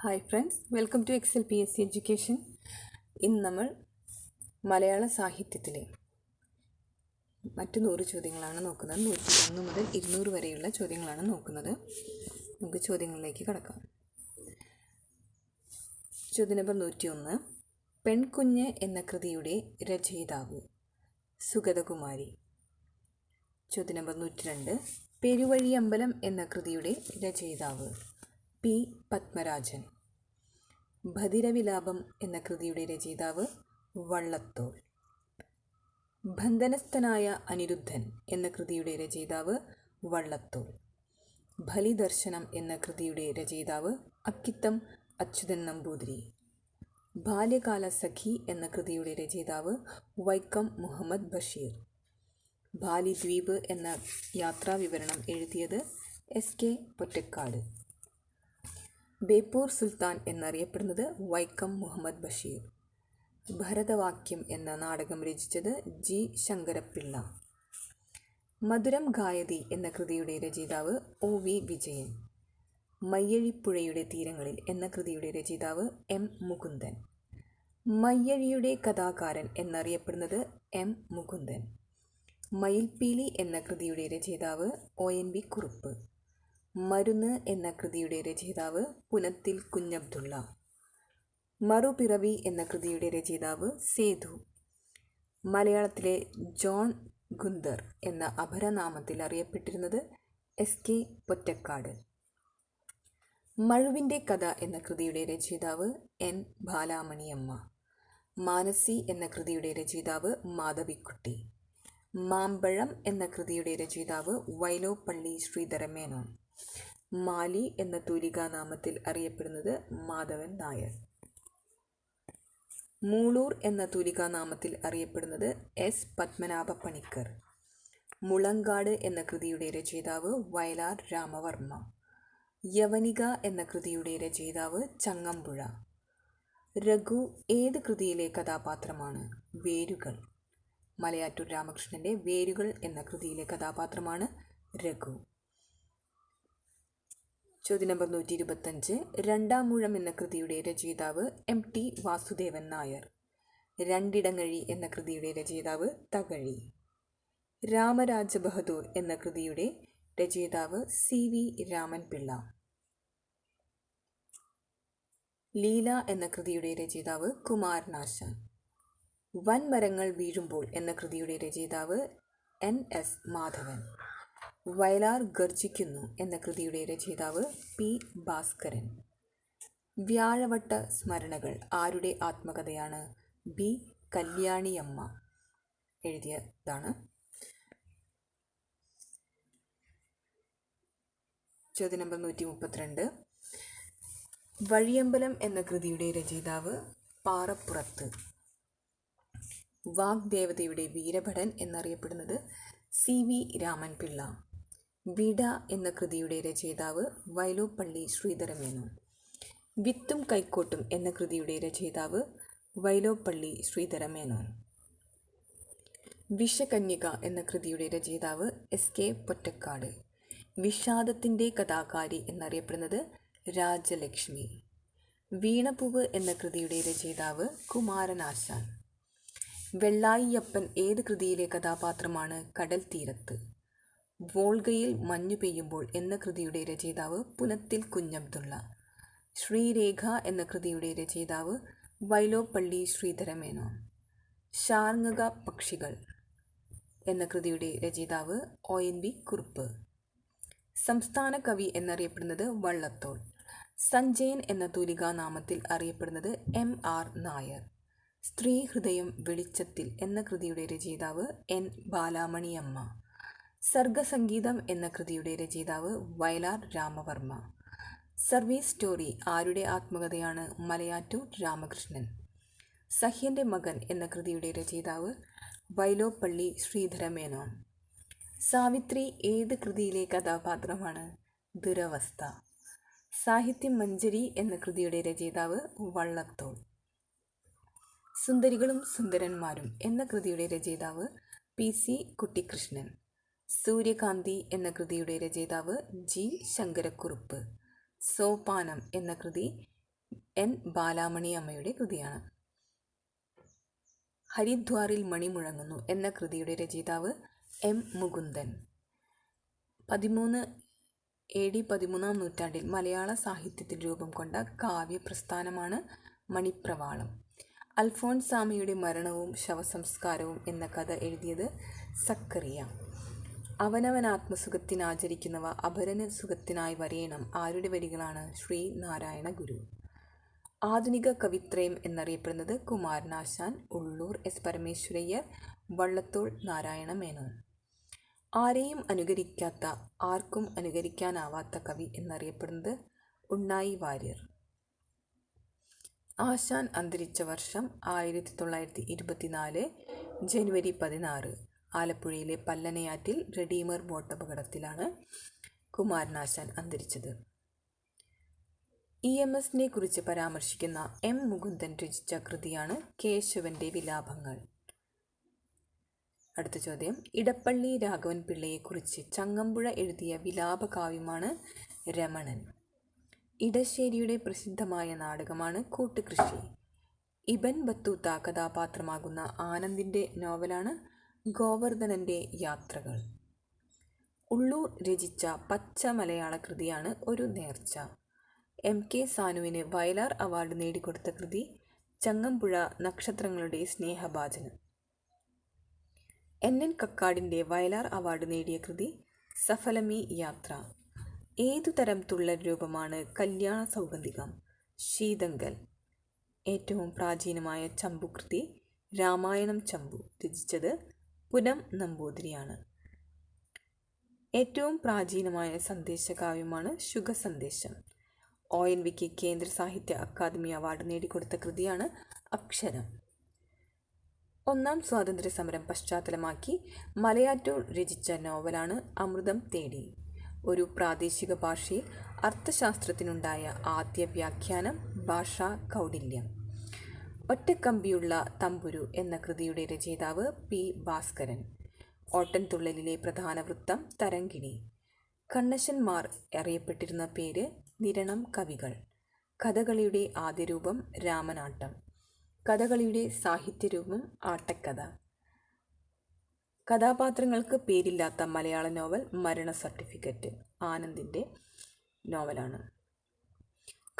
Hi friends, welcome to KPSC education. ഇന്ന് നമ്മൾ മലയാള സാഹിത്യത്തിലെ മറ്റ് 100 ചോദ്യങ്ങളാണ് നോക്കുന്നത്. 101 മുതൽ 200 വരെയുള്ള ചോദ്യങ്ങളാണ് നോക്കുന്നത്. നമുക്ക് ചോദ്യങ്ങളിലേക്ക് കടക്കാം. ചോദ്യം നമ്പർ 101. പെൺകുഞ്ഞ് എന്ന കൃതിയുടെ രചയിതാവ് സുഗതകുമാരി. ചോദ്യം നമ്പർ 102. പെരുവഴിയമ്പലം എന്ന കൃതിയുടെ രചയിതാവ് പി. പത്മരാജൻ. ഭദിരവിലാപം എന്ന കൃതിയുടെ രചയിതാവ് വള്ളത്തോൾ. ബന്ധനസ്ഥനായ അനിരുദ്ധൻ എന്ന കൃതിയുടെ രചയിതാവ് വള്ളത്തോൾ. ബലിദർശനം എന്ന കൃതിയുടെ രചയിതാവ് അക്കിത്തം അച്യുതൻ നമ്പൂതിരി. ബാല്യകാല സഖി എന്ന കൃതിയുടെ രചയിതാവ് വൈക്കം മുഹമ്മദ് ബഷീർ. ബാലിദ്വീപ് എന്ന യാത്രാവിവരണം എഴുതിയത് SK പൊറ്റക്കാട്. ബേപ്പൂർ സുൽത്താൻ എന്നറിയപ്പെടുന്നത് വൈക്കം മുഹമ്മദ് ബഷീർ. ഭരതവാക്യം എന്ന നാടകം രചിച്ചത് G. ശങ്കരപ്പിള്ള. മധുരം ഗായതി എന്ന കൃതിയുടെ രചയിതാവ് OV വിജയൻ. മയ്യഴിപ്പുഴയുടെ തീരങ്ങളിൽ എന്ന കൃതിയുടെ രചയിതാവ് M. മുകുന്ദൻ. മയ്യഴിയുടെ കഥാകാരൻ എന്നറിയപ്പെടുന്നത് M. മുകുന്ദൻ. മയിൽപ്പീലി എന്ന കൃതിയുടെ രചയിതാവ് ONV കുറുപ്പ്. മരുന്ന് എന്ന കൃതിയുടെ രചയിതാവ് പുനത്തിൽ കുഞ്ഞബ്ദുള്ള. മറുപിറവി എന്ന കൃതിയുടെ രചയിതാവ് സേതു. മലയാളത്തിലെ ജോൺ ഗുന്തർ എന്ന അപരനാമത്തിൽ അറിയപ്പെട്ടിരുന്നത് SK പൊറ്റക്കാട്. മഴുവിൻ്റെ കഥ എന്ന കൃതിയുടെ രചയിതാവ് N. ബാലാമണിയമ്മ. മാനസി എന്ന കൃതിയുടെ രചയിതാവ് മാധവിക്കുട്ടി. മാമ്പഴം എന്ന കൃതിയുടെ രചയിതാവ് വൈലോപ്പള്ളി ശ്രീധരമേനോൻ. മാലി എന്ന തൂലികാനാമത്തിൽ അറിയപ്പെടുന്നത് മാധവൻ നായർ. മൂളൂർ എന്ന തൂലികാനാമത്തിൽ അറിയപ്പെടുന്നത് S. പത്മനാഭ പണിക്കർ. മുളങ്കാട് എന്ന കൃതിയുടെ രചയിതാവ് വയലാർ രാമവർമ്മ. യവനിക എന്ന കൃതിയുടെ രചയിതാവ് ചങ്ങമ്പുഴ. രഘു ഏത് കൃതിയിലെ കഥാപാത്രമാണ്? വേരുകൾ. മലയാറ്റൂർ രാമകൃഷ്ണൻ്റെ വേരുകൾ എന്ന കൃതിയിലെ കഥാപാത്രമാണ് രഘു. ചോദ്യം നമ്പർ 125. രണ്ടാമൂഴം എന്ന കൃതിയുടെ രചയിതാവ് MT വാസുദേവൻ നായർ. രണ്ടിടങ്ങഴി എന്ന കൃതിയുടെ രചയിതാവ് തകഴി. രാമരാജ ബഹദൂർ എന്ന കൃതിയുടെ രചയിതാവ് CV രാമൻപിള്ള. ലീല എന്ന കൃതിയുടെ രചയിതാവ് കുമാരനാശാൻ. വൻമരങ്ങൾ വീഴുമ്പോൾ എന്ന കൃതിയുടെ രചയിതാവ് NS മാധവൻ. വയലാർ ഗർജിക്കുന്നു എന്ന കൃതിയുടെ രചയിതാവ് P. ഭാസ്കരൻ. വ്യാഴവട്ട സ്മരണകൾ ആരുടെ ആത്മകഥയാണ്? B. കല്യാണിയമ്മ എഴുതിയതാണ്. ചോദ്യം നമ്പർ 132. വഴിയമ്പലം എന്ന കൃതിയുടെ രചയിതാവ് പാറപ്പുറത്ത്. വാഗ്ദേവതയുടെ വീരഭടൻ എന്നറിയപ്പെടുന്നത് CV രാമൻപിള്ള. വിട എന്ന കൃതിയുടെ രചയിതാവ് വൈലോപ്പള്ളി ശ്രീധരമേനോൻ. വിത്തും കൈക്കോട്ടും എന്ന കൃതിയുടെ രചയിതാവ് വൈലോപ്പള്ളി ശ്രീധരമേനോൻ. വിഷകന്യക എന്ന കൃതിയുടെ രചയിതാവ് SK പൊറ്റക്കാട്. വിഷാദത്തിൻ്റെ കഥാകാരി എന്നറിയപ്പെടുന്നത് രാജലക്ഷ്മി. വീണപ്പൂവ് എന്ന കൃതിയുടെ രചയിതാവ് കുമാരനാശാൻ. വെള്ളായിയപ്പൻ ഏത് കൃതിയിലെ കഥാപാത്രമാണ്? കടൽ തീരത്ത്. വോൾഗയിൽ മഞ്ഞു പെയ്യുമ്പോൾ എന്ന കൃതിയുടെ രചയിതാവ് പുനത്തിൽ കുഞ്ഞബ്ദുള്ള. ശ്രീരേഖ എന്ന കൃതിയുടെ രചയിതാവ് വൈലോപ്പള്ളി ശ്രീധരമേനോൻ. ശാർങ്ങക പക്ഷികൾ എന്ന കൃതിയുടെ രചയിതാവ് ONV കുറുപ്പ്. സംസ്ഥാന കവി എന്നറിയപ്പെടുന്നത് വള്ളത്തോൾ. സഞ്ജയൻ എന്ന തൂലികാനാമത്തിൽ അറിയപ്പെടുന്നത് MR നായർ. സ്ത്രീ ഹൃദയം വെളിച്ചത്തിൽ എന്ന കൃതിയുടെ രചയിതാവ് N. ബാലാമണിയമ്മ. സർഗസംഗീതം എന്ന കൃതിയുടെ രചയിതാവ് വയലാർ രാമവർമ്മ. സർവീസ് സ്റ്റോറി ആരുടെ ആത്മകഥയാണ്? മലയാറ്റൂർ രാമകൃഷ്ണൻ. സഹ്യൻ്റെ മകൻ എന്ന കൃതിയുടെ രചയിതാവ് വൈലോപ്പള്ളി ശ്രീധരമേനോൻ. സാവിത്രി ഏത് കൃതിയിലെ കഥാപാത്രമാണ്? ദുരവസ്ഥ. സാഹിത്യം മഞ്ജരി എന്ന കൃതിയുടെ രചയിതാവ് വള്ളത്തോൾ. സുന്ദരികളും സുന്ദരന്മാരും എന്ന കൃതിയുടെ രചയിതാവ് PC കുട്ടിക്കൃഷ്ണൻ. സൂര്യകാന്തി എന്ന കൃതിയുടെ രചയിതാവ് G. ശങ്കരക്കുറുപ്പ്. സോപാനം എന്ന കൃതി എൻ ബാലാമണി അമ്മയുടെ കൃതിയാണ്. ഹരിദ്വാറിൽ മണി മുഴങ്ങുന്നു എന്ന കൃതിയുടെ രചയിതാവ് എം മുകുന്ദൻ. 13 നൂറ്റാണ്ടിൽ മലയാള സാഹിത്യത്തിൽ രൂപം കൊണ്ട കാവ്യപ്രസ്ഥാനമാണ് മണിപ്രവാളം. അൽഫോൺസാമയുടെ മരണവും ശവസംസ്കാരവും എന്ന കഥ എഴുതിയത് സക്കറിയ. അവനവനാത്മസുഖത്തിനാചരിക്കുന്നവ അപരന് സുഖത്തിനായി വരേണം ആരുടെ വരികളാണ്? ശ്രീനാരായണ ഗുരു. ആധുനിക കവിത്രയം എന്നറിയപ്പെടുന്നത് കുമാരനാശാൻ, ഉള്ളൂർ എസ് പരമേശ്വരയ്യർ, വള്ളത്തോൾ നാരായണ മേനോൻ. ആരെയും അനുകരിക്കാത്ത, ആർക്കും അനുകരിക്കാനാവാത്ത കവി എന്നറിയപ്പെടുന്നത് ഉണ്ണായി വാര്യർ. ആശാൻ അന്തരിച്ച വർഷം 1924 ജനുവരി 16. ആലപ്പുഴയിലെ പല്ലനയാറ്റിൽ റെഡീമർ ബോട്ടപകടത്തിലാണ് കുമാരനാശാൻ അന്തരിച്ചത്. EMSനെ കുറിച്ച് പരാമർശിക്കുന്ന എം മുകുന്ദൻ രചിച്ച കൃതിയാണ് കേശവന്റെ വിലാപങ്ങൾ. അടുത്ത ചോദ്യം. ഇടപ്പള്ളി രാഘവൻ പിള്ളയെക്കുറിച്ച് ചങ്ങമ്പുഴ എഴുതിയ വിലാപകാവ്യമാണ് രമണൻ. ഇടശ്ശേരിയുടെ പ്രസിദ്ധമായ നാടകമാണ് കൂട്ടുകൃഷി. ഇബൻ ബത്തൂത്ത കഥാപാത്രമാകുന്ന ആനന്ദിൻ്റെ നോവലാണ് ഗോവർദ്ധനൻ്റെ യാത്രകൾ. ഉള്ളൂർ രചിച്ച പച്ച മലയാള കൃതിയാണ് ഒരു നേർച്ച. MK സാനുവിന് വയലാർ അവാർഡ് നേടിക്കൊടുത്ത കൃതി ചങ്ങമ്പുഴ നക്ഷത്രങ്ങളുടെ സ്നേഹഭാജനം. NN കക്കാടിൻ്റെ വയലാർ അവാർഡ് നേടിയ കൃതി സഫലമീ യാത്ര. ഏതുതരം തുള്ളൽ രൂപമാണ് കല്യാണ സൗഗന്ധികം? ശീതങ്കൽ. ഏറ്റവും പ്രാചീനമായ ചമ്പുകൃതി രാമായണം ചമ്പു. രചിച്ചത് പുനം നമ്പൂതിരിയാണ്. ഏറ്റവും പ്രാചീനമായ സന്ദേശകാവ്യമാണ് ശുഗസന്ദേശം. ONVക്ക് കേന്ദ്ര സാഹിത്യ അക്കാദമി അവാർഡ് നേടിക്കൊടുത്ത കൃതിയാണ് അക്ഷരം. ഒന്നാം സ്വാതന്ത്ര്യ സമരം പശ്ചാത്തലമാക്കി മലയാറ്റൂർ രചിച്ച നോവലാണ് അമൃതം തേടി. ഒരു പ്രാദേശിക ഭാഷയിൽ അർത്ഥശാസ്ത്രത്തിനുണ്ടായ ആദ്യ വ്യാഖ്യാനം ഭാഷാ കൗടില്യം. ഒറ്റക്കമ്പിയുള്ള തമ്പുരു എന്ന കൃതിയുടെ രചയിതാവ് P. ഭാസ്കരൻ. ഓട്ടൻതുള്ളലിലെ പ്രധാന വൃത്തം തരങ്കിണി. കണ്ണശന്മാർ അറിയപ്പെട്ടിരുന്ന പേര് നിരണം കവികൾ. കഥകളിയുടെ ആദ്യരൂപം രാമനാട്ടം. കഥകളിയുടെ സാഹിത്യരൂപം ആട്ടക്കഥ. കഥാപാത്രങ്ങൾക്ക് പേരില്ലാത്ത മലയാള നോവൽ മരണ സർട്ടിഫിക്കറ്റ് ആനന്ദിൻ്റെ നോവലാണ്.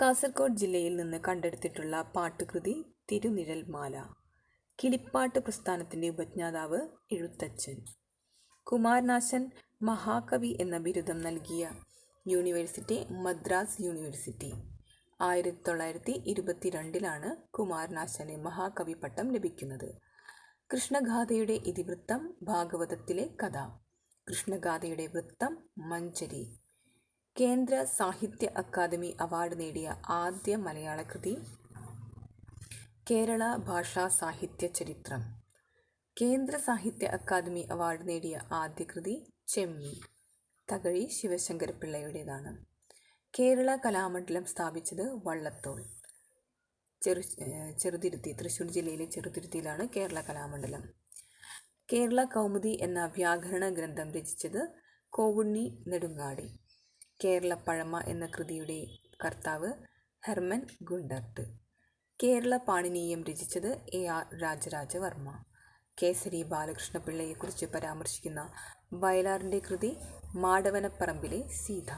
കാസർഗോഡ് ജില്ലയിൽ നിന്ന് കണ്ടെടുത്തിട്ടുള്ള പാട്ടുകൃതി തിരുനിഴൽ മാല. കിളിപ്പാട്ട് പ്രസ്ഥാനത്തിൻ്റെ ഉപജ്ഞാതാവ് എഴുത്തച്ഛൻ. കുമാരനാശൻ മഹാകവി എന്ന ബിരുദം നൽകിയ യൂണിവേഴ്സിറ്റി മദ്രാസ് യൂണിവേഴ്സിറ്റി. 1922 കുമാരനാശന് മഹാകവി പട്ടം ലഭിക്കുന്നത്. കൃഷ്ണഗാഥയുടെ ഇതിവൃത്തം ഭാഗവതത്തിലെ കഥ. കൃഷ്ണഗാഥയുടെ വൃത്തം മഞ്ചരി. കേന്ദ്ര സാഹിത്യ അക്കാദമി അവാർഡ് നേടിയ ആദ്യ മലയാള കൃതി കേരള ഭാഷാ സാഹിത്യ ചരിത്രം. കേന്ദ്ര സാഹിത്യ അക്കാദമി അവാർഡ് നേടിയ ആദ്യ കൃതി ചെമ്മീൻ. തകഴി ശിവശങ്കരപിള്ളയുടേതാണ്. കേരള കലാമണ്ഡലം സ്ഥാപിച്ചത് വള്ളത്തോൾ. ചെറുതുരുത്തി, തൃശ്ശൂർ ജില്ലയിലെ ചെറുതുരുത്തിയിലാണ് കേരള കലാമണ്ഡലം. കേരള കൗമുദി എന്ന വ്യാകരണ ഗ്രന്ഥം രചിച്ചത് കോവുണ്ണി നെടുങ്ങാടി. കേരള പഴമ എന്ന കൃതിയുടെ കർത്താവ് ഹെർമൻ ഗുണ്ടർട്ട്. കേരള പാണിനീയം രചിച്ചത് AR രാജരാജവർമ്മ. കേസരി ബാലകൃഷ്ണപിള്ളയെക്കുറിച്ച് പരാമർശിക്കുന്ന വയലാറിൻ്റെ കൃതി മാടവനപ്പറമ്പിലെ സീത.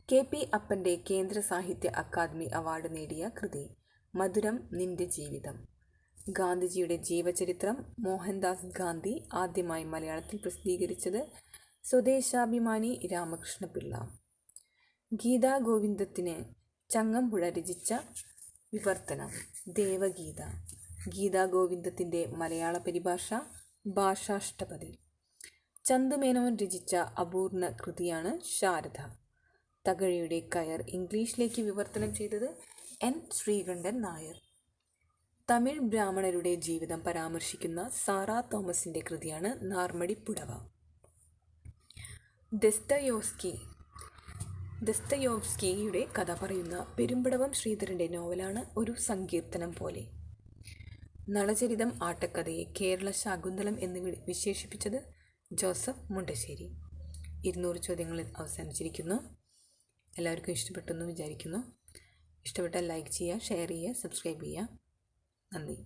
KP അപ്പൻ്റെ കേന്ദ്ര സാഹിത്യ അക്കാദമി അവാർഡ് നേടിയ കൃതി മധുരം നിന്റെ ജീവിതം. ഗാന്ധിജിയുടെ ജീവചരിത്രം മോഹൻദാസ് ഗാന്ധി ആദ്യമായി മലയാളത്തിൽ പ്രസിദ്ധീകരിച്ചത് സ്വദേശാഭിമാനി രാമകൃഷ്ണപിള്ള. ഗീതാഗോവിന്ദത്തിന് ചങ്ങമ്പുഴ രചിച്ച വിവർത്തനം ദേവഗീത. ഗീതാഗോവിന്ദത്തിൻ്റെ മലയാള പരിഭാഷ ഭാഷാഷ്ടപതി. ചന്തുമേനോൻ രചിച്ച അപൂർണ കൃതിയാണ് ശാരദ. തകഴിയുടെ കയർ ഇംഗ്ലീഷിലേക്ക് വിവർത്തനം ചെയ്തത് N. ശ്രീകണ്ഠൻ നായർ. തമിഴ് ബ്രാഹ്മണരുടെ ജീവിതം പരാമർശിക്കുന്ന സാറാ തോമസിൻ്റെ കൃതിയാണ് നാർമടിപ്പുടവ. ദസ്തയോവ്സ്കിയുടെ കഥ പറയുന്ന പെരുമ്പടവം ശ്രീധരൻ്റെ നോവലാണ് ഒരു സങ്കീർത്തനം പോലെ. നളചരിതം ആട്ടക്കഥയെ കേരള ശാകുന്തളം എന്ന് വിശേഷിപ്പിച്ചത് ജോസഫ് മുണ്ടശ്ശേരി. 200 ചോദ്യങ്ങളിൽ അവസാനിച്ചിരിക്കുന്നു. എല്ലാവർക്കും ഇഷ്ടപ്പെട്ടെന്ന് വിചാരിക്കുന്നു. ഇഷ്ടപ്പെട്ടാൽ ലൈക്ക് ചെയ്യുക, ഷെയർ ചെയ്യുക, സബ്സ്ക്രൈബ് ചെയ്യുക. നന്ദി.